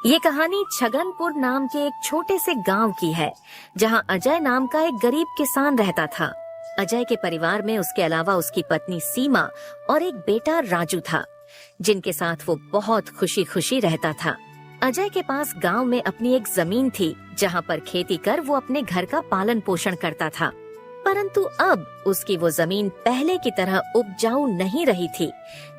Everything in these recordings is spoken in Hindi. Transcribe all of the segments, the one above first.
ये कहानी छगनपुर नाम के एक छोटे से गांव की है, जहां अजय नाम का एक गरीब किसान रहता था। अजय के परिवार में उसके अलावा उसकी पत्नी सीमा और एक बेटा राजू था, जिनके साथ वो बहुत खुशी खुशी रहता था। अजय के पास गांव में अपनी एक जमीन थी, जहां पर खेती कर वो अपने घर का पालन पोषण करता था। परंतु अब उसकी वो जमीन पहले की तरह उपजाऊ नहीं रही थी।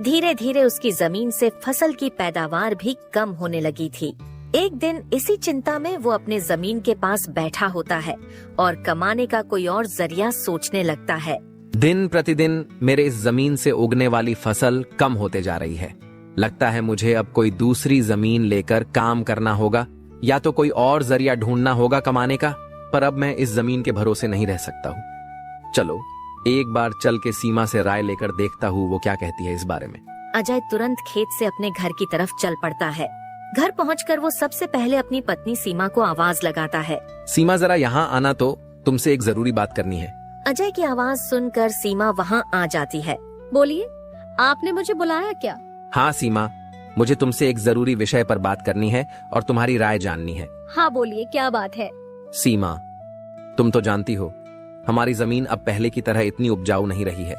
धीरे धीरे उसकी जमीन से फसल की पैदावार भी कम होने लगी थी। एक दिन इसी चिंता में वो अपने जमीन के पास बैठा होता है और कमाने का कोई और जरिया सोचने लगता है। दिन प्रतिदिन मेरे इस जमीन से उगने वाली फसल कम होते जा रही है। लगता है मुझे अब कोई दूसरी जमीन लेकर काम करना होगा, या तो कोई और जरिया ढूंढना होगा कमाने का। पर अब मैं इस जमीन के भरोसे नहीं रह सकता हूँ। चलो एक बार चल के सीमा से राय लेकर देखता हूँ वो क्या कहती है इस बारे में। अजय तुरंत खेत से अपने घर की तरफ चल पड़ता है। घर पहुंचकर वो सबसे पहले अपनी पत्नी सीमा को आवाज लगाता है। सीमा जरा यहाँ आना, तो तुमसे एक जरूरी बात करनी है। अजय की आवाज सुनकर सीमा वहाँ आ जाती है। बोलिए, आपने मुझे बुलाया क्या? हाँ सीमा, मुझे तुमसे एक जरूरी विषय पर बात करनी है और तुम्हारी राय जाननी है। हाँ बोलिए, क्या बात है? सीमा, तुम तो जानती हो हमारी जमीन अब पहले की तरह इतनी उपजाऊ नहीं रही है,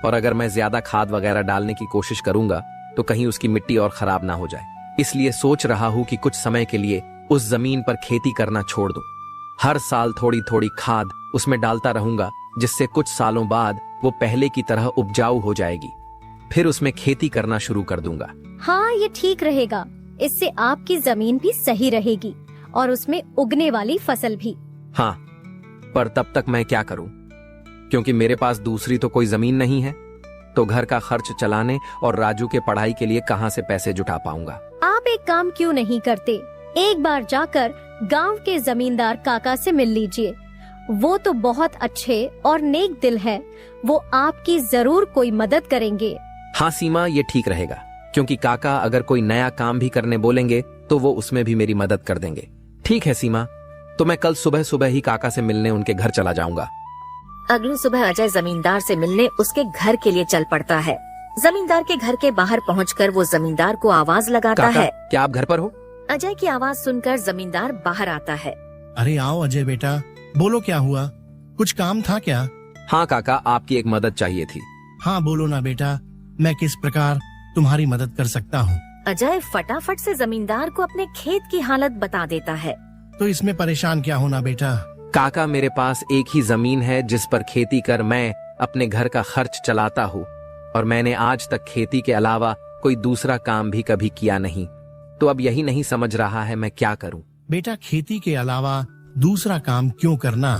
और अगर मैं ज्यादा खाद वगैरह डालने की कोशिश करूंगा तो कहीं उसकी मिट्टी और खराब ना हो जाए। इसलिए सोच रहा हूँ कि कुछ समय के लिए उस जमीन पर खेती करना छोड़ दूं। हर साल थोड़ी थोड़ी खाद उसमें डालता रहूंगा, जिससे कुछ सालों बाद वो पहले की तरह उपजाऊ हो जाएगी। फिर उसमें खेती करना शुरू कर दूंगा। हाँ, ये ठीक रहेगा। इससे आपकी जमीन भी सही रहेगी और उसमें उगने वाली फसल भी। हाँ, पर तब तक मैं क्या करूं? क्योंकि मेरे पास दूसरी तो कोई जमीन नहीं है, तो घर का खर्च चलाने और राजू के पढ़ाई के लिए कहां से पैसे जुटा पाऊंगा? आप एक काम क्यों नहीं करते, एक बार जाकर गांव के जमींदार काका से मिल लीजिए। वो तो बहुत अच्छे और नेक दिल है, वो आपकी जरूर कोई मदद करेंगे। हाँ सीमा, ये ठीक रहेगा, क्योंकि काका अगर कोई नया काम भी करने बोलेंगे तो वो उसमें भी मेरी मदद कर देंगे। ठीक है सीमा, तो मैं कल सुबह सुबह ही काका से मिलने उनके घर चला जाऊंगा। अगली सुबह अजय जमींदार से मिलने उसके घर के लिए चल पड़ता है। जमींदार के घर के बाहर पहुंचकर वो जमींदार को आवाज लगाता काका, है। क्या आप घर पर हो? अजय की आवाज सुनकर जमींदार बाहर आता है। अरे आओ अजय बेटा, बोलो क्या हुआ? कुछ काम था क्या? हाँ काका, आपकी एक मदद चाहिए थी। हाँ बोलो ना बेटा, मैं किस प्रकार तुम्हारी मदद कर सकता हूँ? अजय फटाफट से जमींदार को अपने खेत की हालत बता देता है। तो इसमें परेशान क्या होना बेटा? काका, मेरे पास एक ही जमीन है जिस पर खेती कर मैं अपने घर का खर्च चलाता हूँ, और मैंने आज तक खेती के अलावा कोई दूसरा काम भी कभी किया नहीं। तो अब यही नहीं समझ रहा है मैं क्या करूँ। बेटा, खेती के अलावा दूसरा काम क्यों करना?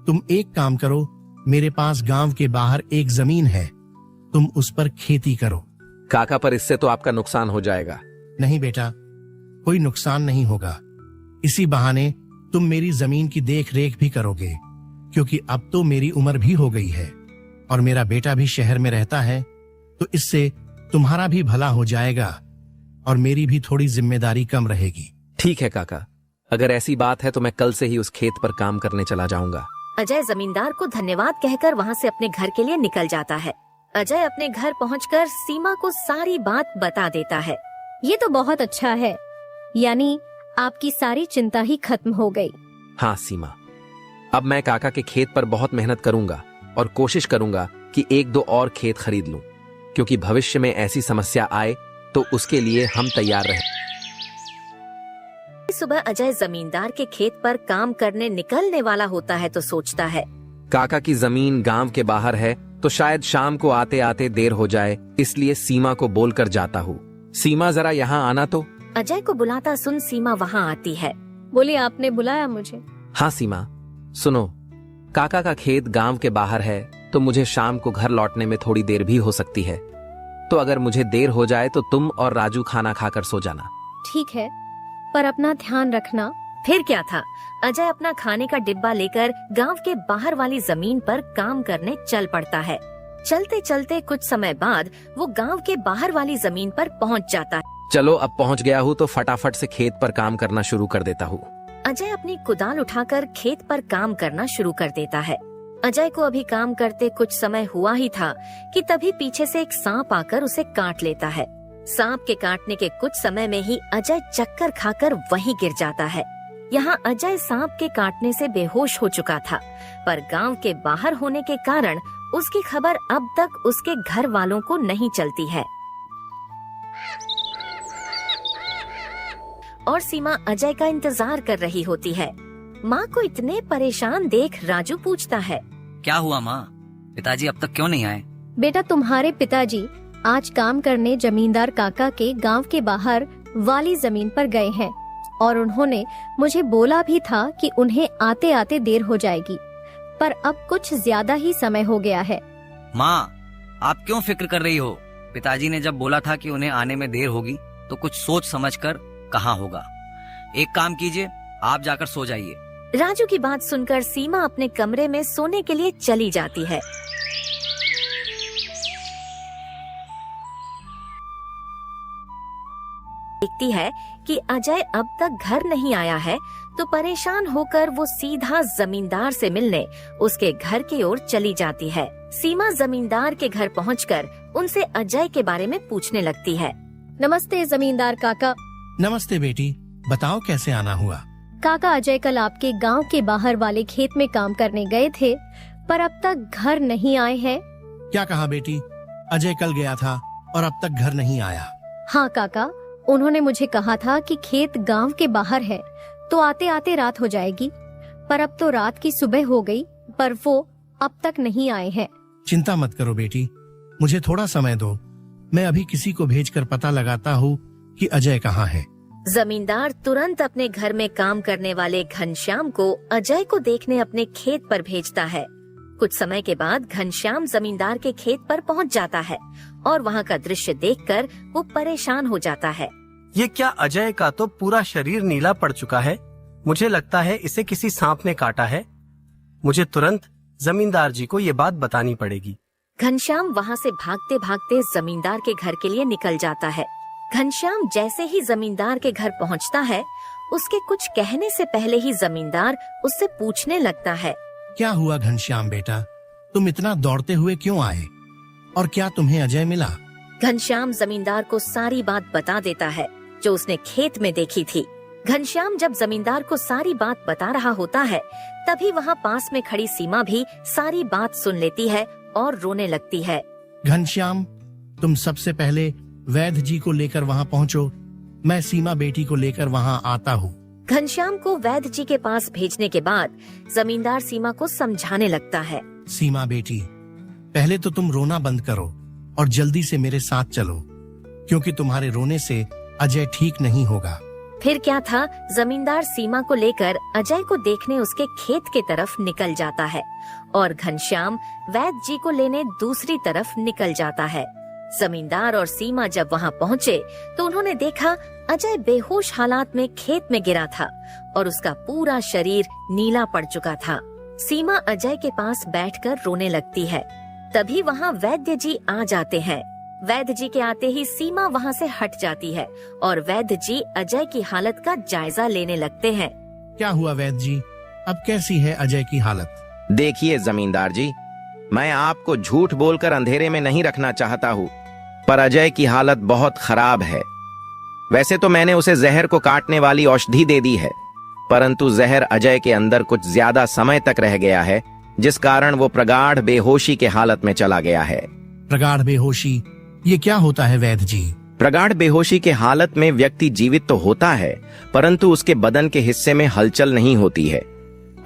तुम एक काम करो, मेरे पास गांव के बाहर एक जमीन है, तुम उस पर खेती करो। काका, पर इससे तो आपका नुकसान हो जाएगा। नहीं बेटा, कोई नुकसान नहीं होगा। इसी बहाने तुम मेरी जमीन की देख रेख भी करोगे, क्योंकि अब तो मेरी उम्र भी हो गई है और मेरा बेटा भी शहर में रहता है, तो इससे तुम्हारा भी भला हो जाएगा और मेरी भी थोड़ी जिम्मेदारी कम रहेगी। ठीक है काका, अगर ऐसी बात है तो मैं कल से ही उस खेत पर काम करने चला जाऊंगा। अजय जमींदार को धन्यवाद कहकर वहाँ से अपने घर के लिए निकल जाता है। अजय अपने घर पहुंचकर सीमा को सारी बात बता देता है। ये तो बहुत अच्छा है, यानी आपकी सारी चिंता ही खत्म हो गई। हाँ सीमा, अब मैं काका के खेत पर बहुत मेहनत करूंगा और कोशिश करूंगा कि एक दो और खेत खरीद लूं, क्योंकि भविष्य में ऐसी समस्या आए तो उसके लिए हम तैयार रहें। सुबह अजय जमींदार के खेत पर काम करने निकलने वाला होता है तो सोचता है, काका की जमीन गांव के बाहर है, तो शायद शाम को आते आते देर हो जाए, इसलिए सीमा को बोलकर जाता हूँ, सीमा जरा यहाँ आना। तो अजय को बुलाता सुन सीमा वहाँ आती है। बोलिए, आपने बुलाया मुझे? हाँ सीमा, सुनो, काका का खेत गांव के बाहर है, तो मुझे शाम को घर लौटने में थोड़ी देर भी हो सकती है। तो अगर मुझे देर हो जाए तो तुम और राजू खाना खाकर सो जाना। ठीक है, पर अपना ध्यान रखना। फिर क्या था, अजय अपना खाने का डिब्बा लेकर गांव के बाहर वाली जमीन पर काम करने चल पड़ता है। चलते चलते कुछ समय बाद वो गांव के बाहर वाली जमीन पर पहुंच जाता है। चलो, अब पहुंच गया हूँ तो फटाफट से खेत पर काम करना शुरू कर देता हूँ। अजय अपनी कुदाल उठाकर खेत पर काम करना शुरू कर देता है। अजय को अभी काम करते कुछ समय हुआ ही था कि तभी पीछे से एक सांप आकर उसे काट लेता है। सांप के काटने के कुछ समय में ही अजय चक्कर खाकर वहीं गिर जाता है। यहाँ अजय सांप के काटने से बेहोश हो चुका था, पर गांव के बाहर होने के कारण उसकी खबर अब तक उसके घर वालों को नहीं चलती है। और सीमा अजय का इंतजार कर रही होती है। माँ को इतने परेशान देख राजू पूछता है, क्या हुआ माँ? पिताजी अब तक क्यों नहीं आए? बेटा, तुम्हारे पिताजी आज काम करने जमींदार काका के गांव के बाहर वाली जमीन पर गए हैं और उन्होंने मुझे बोला भी था कि उन्हें आते आते देर हो जाएगी, पर अब कुछ ज्यादा ही समय हो गया है। माँ, आप क्यों फिक्र कर रही हो? पिताजी ने जब बोला था कि उन्हें आने में देर होगी तो कुछ सोच समझकर कहा होगा। एक काम कीजिए, आप जाकर सो जाइए। राजू की बात सुनकर सीमा अपने कमरे में सोने के लिए चली जाती है। देखती है कि अजय अब तक घर नहीं आया है, तो परेशान होकर वो सीधा जमींदार से मिलने उसके घर की ओर चली जाती है। सीमा जमींदार के घर पहुंचकर उनसे अजय के बारे में पूछने लगती है। नमस्ते जमींदार काका। नमस्ते बेटी, बताओ कैसे आना हुआ? काका, अजय कल आपके गांव के बाहर वाले खेत में काम करने गए थे, पर अब तक घर नहीं आए हैं। क्या कहा बेटी? अजय कल गया था और अब तक घर नहीं आया? हाँ काका, उन्होंने मुझे कहा था कि खेत गांव के बाहर है तो आते आते रात हो जाएगी, पर अब तो रात की सुबह हो गई, पर वो अब तक नहीं आए हैं। चिंता मत करो बेटी, मुझे थोड़ा समय दो। मैं अभी किसी को भेजकर पता लगाता हूँ कि अजय कहाँ है। जमींदार तुरंत अपने घर में काम करने वाले घनश्याम को अजय को देखने अपने खेत पर भेजता है। कुछ समय के बाद घनश्याम जमींदार के खेत पर पहुंच जाता है और वहां का दृश्य देखकर वो परेशान हो जाता है। ये क्या, अजय का तो पूरा शरीर नीला पड़ चुका है। मुझे लगता है इसे किसी सांप ने काटा है। मुझे तुरंत जमींदार जी को ये बात बतानी पड़ेगी। घनश्याम वहां से भागते भागते जमींदार के घर के लिए निकल जाता है। घनश्याम जैसे ही जमींदार के घर पहुंचता है, उसके कुछ कहने से पहले ही जमींदार उससे पूछने लगता है। क्या हुआ घनश्याम बेटा, तुम इतना दौड़ते हुए क्यों आए और क्या तुम्हें अजय मिला? घनश्याम जमींदार को सारी बात बता देता है जो उसने खेत में देखी थी। घनश्याम जब जमींदार को सारी बात बता रहा होता है, तभी वहाँ पास में खड़ी सीमा भी सारी बात सुन लेती है और रोने लगती है। घनश्याम, तुम सबसे पहले वैद्य जी को लेकर वहाँ पहुँचो। मैं सीमा बेटी को लेकर वहाँ आता हूँ। घनश्याम को वैद्य जी के पास भेजने के बाद जमींदार सीमा को समझाने लगता है। सीमा बेटी, पहले तो तुम रोना बंद करो और जल्दी से मेरे साथ चलो, क्योंकि तुम्हारे रोने से अजय ठीक नहीं होगा। फिर क्या था, जमींदार सीमा को लेकर अजय को देखने उसके खेत के तरफ निकल जाता है और घनश्याम वैद्य जी को लेने दूसरी तरफ निकल जाता है। जमींदार और सीमा जब वहाँ पहुँचे तो उन्होंने देखा अजय बेहोश हालात में खेत में गिरा था और उसका पूरा शरीर नीला पड़ चुका था। सीमा अजय के पास बैठकर रोने लगती है। तभी वहाँ वैद्य जी आ जाते हैं। वैद्य जी के आते ही सीमा वहाँ से हट जाती है और वैद्य जी अजय की हालत का जायजा लेने लगते हैं। क्या हुआ वैद्य जी, अब कैसी है अजय की हालत? देखिए जमींदार जी, मैं आपको झूठ बोलकर अंधेरे में नहीं रखना चाहता हूँ, पर अजय की हालत बहुत खराब है। वैसे तो मैंने उसे जहर को काटने वाली औषधि दे दी है, परंतु जहर अजय के अंदर कुछ ज्यादा समय तक रह गया है, जिस कारण वो प्रगाढ़ बेहोशी के हालत में चला गया है। प्रगाढ़ बेहोशी, ये क्या होता है वैद्य जी? प्रगाढ़ बेहोशी के हालत में व्यक्ति जीवित तो होता है, परंतु उसके बदन के हिस्से में हलचल नहीं होती है,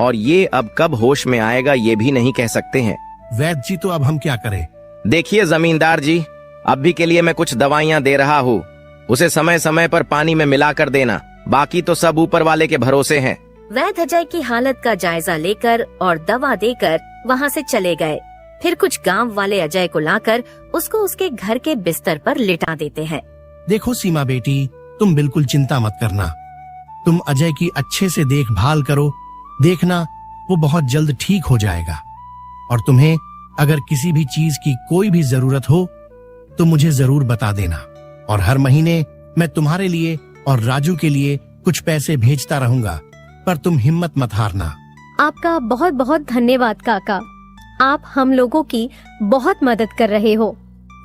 और ये अब कब होश में आएगा ये भी नहीं कह सकते हैं। वैद्य जी, तो अब हम क्या करें? देखिए जमींदार जी, अभी के लिए मैं कुछ दवाइयाँ दे रहा हूँ, उसे समय समय पर पानी में मिलाकर देना, बाकी तो सब ऊपर वाले के भरोसे हैं। वैद्य अजय की हालत का जायजा लेकर और दवा देकर वहाँ से चले गए। फिर कुछ गांव वाले अजय को लाकर उसको उसके घर के बिस्तर पर लिटा देते हैं। देखो सीमा बेटी, तुम बिल्कुल चिंता मत करना। तुम अजय की अच्छे से देखभाल करो, देखना वो बहुत जल्द ठीक हो जाएगा। और तुम्हें अगर किसी भी चीज की कोई भी जरूरत हो तो मुझे जरूर बता देना, और हर महीने मैं तुम्हारे लिए और राजू के लिए कुछ पैसे भेजता रहूंगा, पर तुम हिम्मत मत हारना। आपका बहुत बहुत धन्यवाद काका, आप हम लोगों की बहुत मदद कर रहे हो।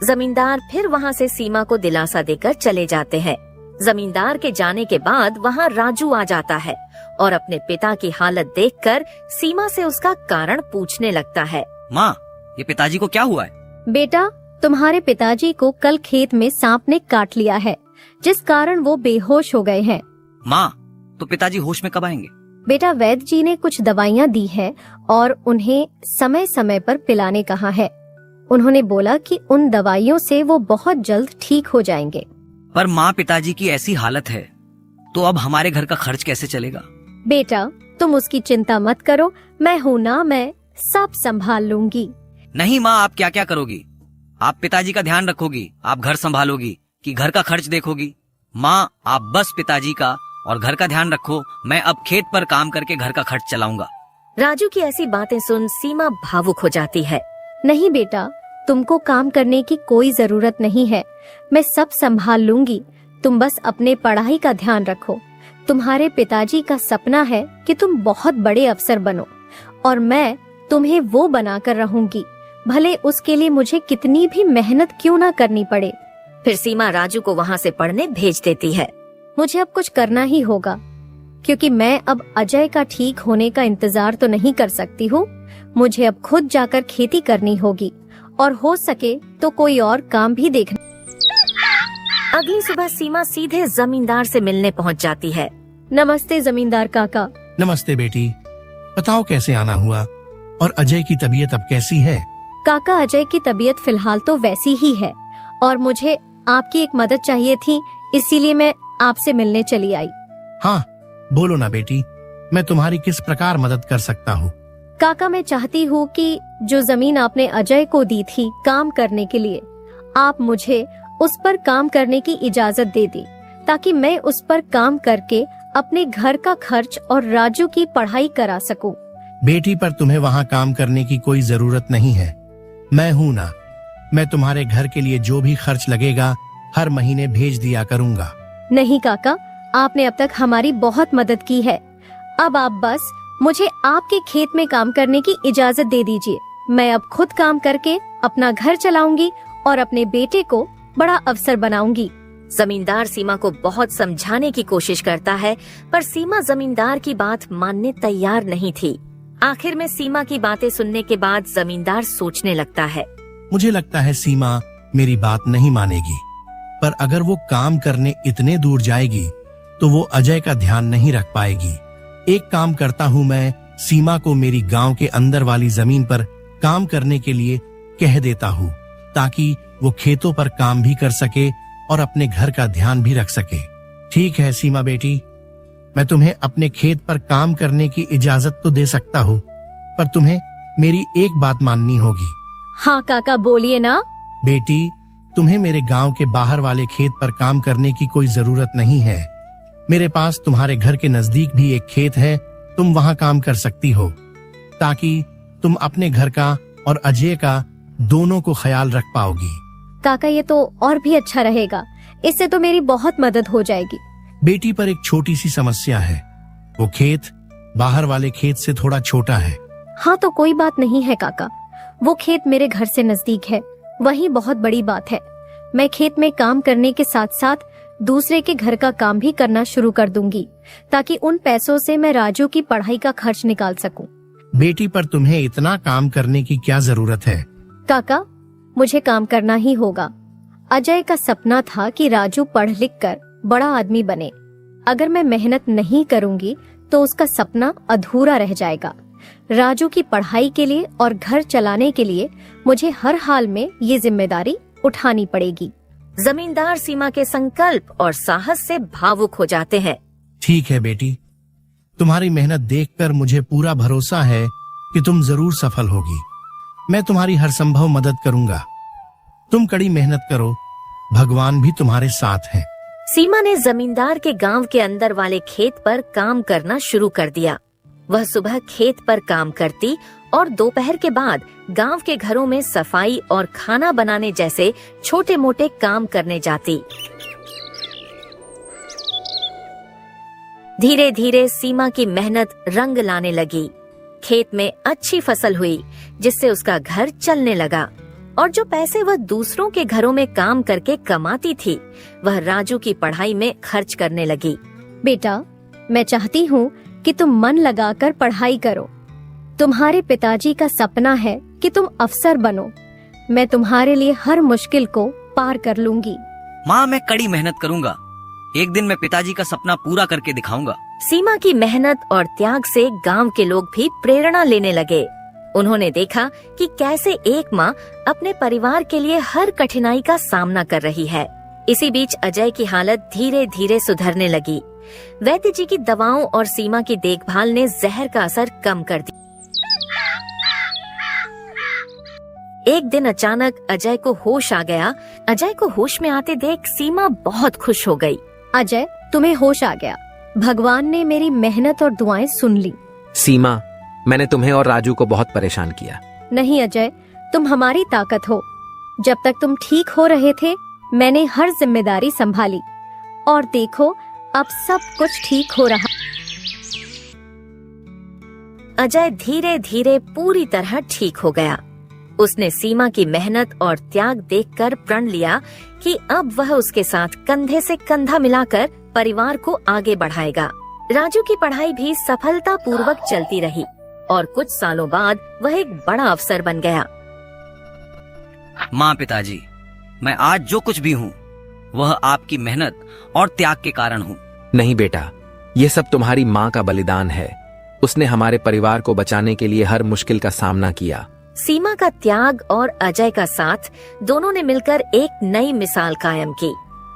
जमींदार फिर वहाँ से सीमा को दिलासा देकर चले जाते हैं। जमींदार के जाने के बाद वहाँ राजू आ जाता है और अपने पिता की हालत देखकर सीमा से उसका कारण पूछने लगता है। माँ, ये पिताजी को क्या हुआ है? बेटा, तुम्हारे पिताजी को कल खेत में सांप ने काट लिया है, जिस कारण वो बेहोश हो गए हैं। माँ, तो पिताजी होश में कब आएंगे? बेटा, वैद्य जी ने कुछ दवाइयाँ दी है और उन्हें समय समय पर पिलाने कहा है। उन्होंने बोला कि उन दवाइयों से वो बहुत जल्द ठीक हो जाएंगे। पर माँ, पिताजी की ऐसी हालत है तो अब हमारे घर का खर्च कैसे चलेगा? बेटा, तुम उसकी चिंता मत करो, मैं हूँ ना, मैं सब संभाल लूंगी। नहीं माँ, आप क्या क्या करोगी? आप पिताजी का ध्यान रखोगी, आप घर संभालोगी कि घर का खर्च देखोगी? माँ, आप बस पिताजी का और घर का ध्यान रखो, मैं अब खेत पर काम करके घर का खर्च चलाऊंगा। राजू की ऐसी बातें सुन सीमा भावुक हो जाती है। नहीं बेटा, तुमको काम करने की कोई जरूरत नहीं है, मैं सब संभाल लूंगी। तुम बस अपने पढ़ाई का ध्यान रखो। तुम्हारे पिताजी का सपना है कि तुम बहुत बड़े अफसर बनो और मैं तुम्हें वो बनाकर रहूंगी, भले उसके लिए मुझे कितनी भी मेहनत क्यों ना करनी पड़े। फिर सीमा राजू को वहाँ से पढ़ने भेज देती है। मुझे अब कुछ करना ही होगा, क्योंकि मैं अब अजय का ठीक होने का इंतजार तो नहीं कर सकती हूँ। मुझे अब खुद जाकर खेती करनी होगी और हो सके तो कोई और काम भी देखना। अगली सुबह सीमा सीधे जमींदार से मिलने पहुँच जाती है। नमस्ते जमींदार काका। नमस्ते बेटी, बताओ कैसे आना हुआ और अजय की तबीयत अब कैसी है? काका, अजय की तबीयत फिलहाल तो वैसी ही है और मुझे आपकी एक मदद चाहिए थी, इसीलिए मैं आपसे मिलने चली आई। हाँ, बोलो ना बेटी, मैं तुम्हारी किस प्रकार मदद कर सकता हूँ? काका, मैं चाहती हूँ कि जो जमीन आपने अजय को दी थी काम करने के लिए, आप मुझे उस पर काम करने की इजाजत दे दी, ताकि मैं उस पर काम करके अपने घर का खर्च और राजू की पढ़ाई करा सकूं। बेटी, पर तुम्हें वहाँ काम करने की कोई जरूरत नहीं है, मैं हूँ ना। मैं तुम्हारे घर के लिए जो भी खर्च लगेगा हर महीने भेज दिया करूँगा। नहीं काका, आपने अब तक हमारी बहुत मदद की है। अब आप बस मुझे आपके खेत में काम करने की इजाजत दे दीजिए। मैं अब खुद काम करके अपना घर चलाऊंगी और अपने बेटे को बड़ा अफसर बनाऊंगी। जमींदार सीमा को बहुत समझाने की कोशिश करता है, पर सीमा जमींदार की बात मानने तैयार नहीं थी। आखिर में सीमा की बातें सुनने के बाद जमींदार सोचने लगता है। मुझे लगता है सीमा मेरी बात नहीं मानेगी, पर अगर वो काम करने इतने दूर जाएगी तो वो अजय का ध्यान नहीं रख पाएगी। एक काम करता हूँ, मैं सीमा को मेरी गांव के अंदर वाली जमीन पर काम करने के लिए कह देता हूँ, ताकि वो खेतों पर काम भी कर सके और अपने घर का ध्यान भी रख सके। ठीक है सीमा बेटी, मैं तुम्हें अपने खेत पर काम करने की इजाजत तो दे सकता हूँ, पर तुम्हें मेरी एक बात माननी होगी। हाँ काका, बोलिए ना। बेटी, तुम्हें मेरे गांव के बाहर वाले खेत पर काम करने की कोई जरूरत नहीं है। मेरे पास तुम्हारे घर के नजदीक भी एक खेत है, तुम वहां काम कर सकती हो, ताकि तुम अपने घर का और अजय का दोनों को ख्याल रख पाओगी। काका, ये तो और भी अच्छा रहेगा, इससे तो मेरी बहुत मदद हो जाएगी। बेटी, पर एक छोटी सी समस्या है, वो खेत बाहर वाले खेत से थोड़ा छोटा है। हाँ तो कोई बात नहीं है काका, वो खेत मेरे घर से नजदीक है, वही बहुत बड़ी बात है। मैं खेत में काम करने के साथ साथ दूसरे के घर का काम भी करना शुरू कर दूंगी, ताकि उन पैसों से मैं राजू की पढ़ाई का खर्च निकाल सकूं। बेटी, पर तुम्हें इतना काम करने की क्या जरूरत है? काका, मुझे काम करना ही होगा। अजय का सपना था कि राजू पढ़ लिख कर बड़ा आदमी बने। अगर मैं मेहनत नहीं करूंगी तो उसका सपना अधूरा रह जाएगा। राजू की पढ़ाई के लिए और घर चलाने के लिए मुझे हर हाल में ये जिम्मेदारी उठानी पड़ेगी। जमींदार सीमा के संकल्प और साहस से भावुक हो जाते हैं। ठीक है बेटी, तुम्हारी मेहनत देखकर मुझे पूरा भरोसा है कि तुम जरूर सफल होगी। मैं तुम्हारी हर संभव मदद करूंगा। तुम कड़ी मेहनत करो, भगवान भी तुम्हारे साथ है। सीमा ने जमींदार के गांव के अंदर वाले खेत पर काम करना शुरू कर दिया। वह सुबह खेत पर काम करती और दोपहर के बाद गांव के घरों में सफाई और खाना बनाने जैसे छोटे मोटे काम करने जाती। धीरे धीरे सीमा की मेहनत रंग लाने लगी। खेत में अच्छी फसल हुई, जिससे उसका घर चलने लगा और जो पैसे वह दूसरों के घरों में काम करके कमाती थी वह राजू की पढ़ाई में खर्च करने लगी। बेटा, मैं चाहती हूँ कि तुम मन लगाकर पढ़ाई करो। तुम्हारे पिताजी का सपना है कि तुम अफसर बनो। मैं तुम्हारे लिए हर मुश्किल को पार कर लूंगी। माँ, मैं कड़ी मेहनत करूंगा। एक दिन मैं पिताजी का सपना पूरा करके दिखाऊंगा। सीमा की मेहनत और त्याग से गांव के लोग भी प्रेरणा लेने लगे। उन्होंने देखा कि कैसे एक माँ अपने परिवार के लिए हर कठिनाई का सामना कर रही है। इसी बीच अजय की हालत धीरे धीरे सुधरने लगी। वैद्य जी की दवाओं और सीमा की देखभाल ने जहर का असर कम कर दिया। एक दिन अचानक अजय को होश आ गया। अजय को होश में आते देख सीमा बहुत खुश हो गई। अजय, तुम्हें होश आ गया। भगवान ने मेरी मेहनत और दुआएं सुन ली। सीमा, मैंने तुम्हें और राजू को बहुत परेशान किया। नहीं अजय, तुम हमारी ताकत हो। जब तक तुम ठीक हो रहे थे मैंने हर जिम्मेदारी संभाली और देखो अब सब कुछ ठीक हो रहा। अजय धीरे धीरे पूरी तरह ठीक हो गया। उसने सीमा की मेहनत और त्याग देखकर प्रण लिया कि अब वह उसके साथ कंधे से कंधा मिलाकर परिवार को आगे बढ़ाएगा। राजू की पढ़ाई भी सफलतापूर्वक चलती रही और कुछ सालों बाद वह एक बड़ा अफसर बन गया। माँ, पिताजी, मैं आज जो कुछ भी हूँ वह आपकी मेहनत और त्याग के कारण हूँ। नहीं बेटा, ये सब तुम्हारी माँ का बलिदान है। उसने हमारे परिवार को बचाने के लिए हर मुश्किल का सामना किया। सीमा का त्याग और अजय का साथ दोनों ने मिलकर एक नई मिसाल कायम की।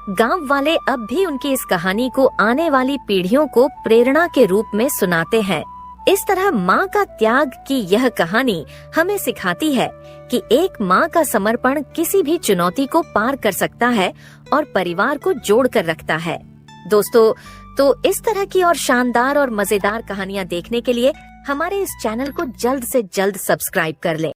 गांव वाले अब भी उनकी इस कहानी को आने वाली पीढ़ियों को प्रेरणा के रूप में सुनाते हैं। इस तरह माँ का त्याग की यह कहानी हमें सिखाती है कि एक माँ का समर्पण किसी भी चुनौती को पार कर सकता है और परिवार को जोड़ कर रखता है। दोस्तों, तो इस तरह की और शानदार और मजेदार कहानियाँ देखने के लिए हमारे इस चैनल को जल्द से जल्द सब्सक्राइब कर लें।